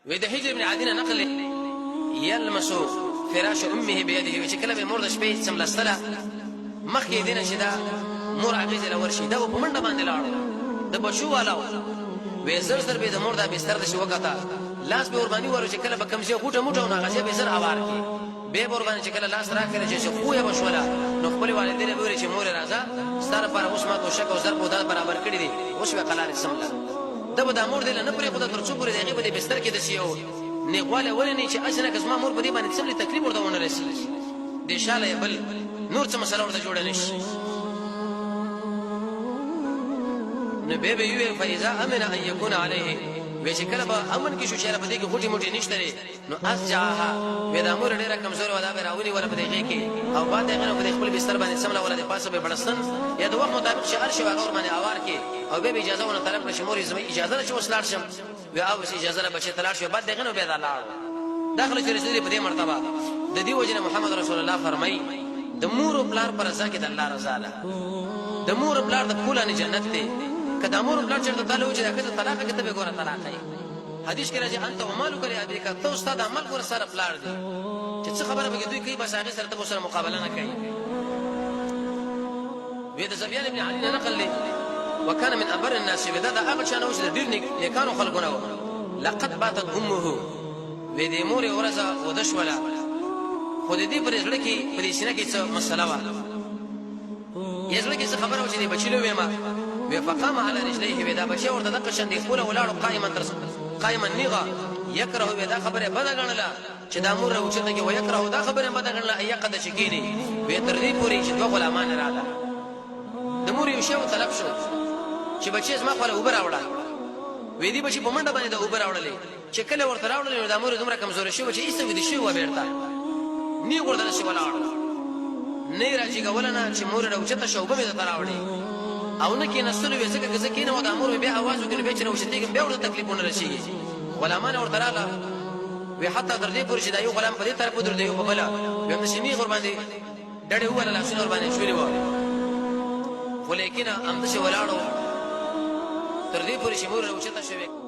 وې د حجر بن عدي نقل يلمسو فراش امه بيده چې کله به مور د شپې سملستله مخکې دینه چې دا مور هغه ځل ورشي دا په منډه باندې لاړ د بشو والاو وې زر زر به د مور د بستر د شو وکتا لاس به قرباني ورو چې کله به کم شي غوټه موټه نه غځي به زر اوار کی به قرباني چې کله لاس راکړي چې خو یې بشولا نو خپل والدین به وري چې مور راځه ستاره پر اوس ما تو شک او زر په دال برابر کړی دي اوس به قلار سملا دبه د مور دل نه پرې خدای تر څو پرې دغه به بستر کې د سیو نیغواله ولني چې اجنه کزما مور په دې باندې څه تکلیف ورته ونه رسي د شاله بل نور څه مسله ورته جوړه نشي نو به یو فایزا امن ان يكون عليه وچې کله به امن کې شو چې په دې کې غوټي موټي نشته نو اسجاها ودا مور ډیره کمزور ودا به راولي ولا په دې کې او بعد هغه په خپل بستر باندې سملا ولا د پاسه به بلستان یا د وخت مطابق چې ارشي واغور باندې اوار کې او به اجازه ونه طلب نشي مور اجازه نشي وسلار شم و او اجازه له بچی تلاش بعد دغه نو به دلار داخله چې رسول په دې مرتبه د دې وجنه محمد رسول الله فرمایي د مور او پلار پر رضا کې د الله رضا ده د مور او پلار د پولانه جنت ته کدا مور او پلار چې تعالی وجه راکړه طلاق کې ته به ګوره طلاق ای حدیث کې راځي انت ومالک لابيک ته استاد عمل ګور سره پلار دي چې څه خبره به دوی کوي بس هغه سره ته سره مقابله نه کوي وې د سفیان ابن علي نقل لي وكان من ابر الناس بدا هغه چا نو چې ډیر نه کانو خلقونه لقد باتت امه وې د مور ورځه ودشولا خو دې پر ځړ کې پر سینه کې څه مسله و یزړ کې څه خبره و چې بچلو وېما وې فقام على رجليه ودا بچي ورته د قشن دی خپل ولاړو قائما نغا يكره ودا خبره بد غنلا چې دا مور راوچته کې ويكره دا خبره بد غنلا ايقد شکینی وې تر دې پوری چې دوه غلامان رااله د مور یو شی طلب شو چې بچي زما خپل اوبر راوړل وې دې بچي په منډه باندې د اوبر راوړلې چې کله ورته راوړل د مور دومره کمزور شو چې ایسته ودی شو وبېرته نی ورته شي ولاړ نه راځي ګولنه چې مور راوچته شو به ته راوړې او نه کې نسلو وې څنګه څنګه کینه و د امر به आवाज وکړي به چې راوچته کې به ورته تکلیفونه راشي غلامان ورته رااله وې حتی تر دې پورې چې دا یو غلام په دې طرف ودر دی په بلا به نشي غور باندې ډډه ولا لاسونه ور باندې شوې و ولیکن امده شي ولاړو تر دې پورې چې مور راوچته شوې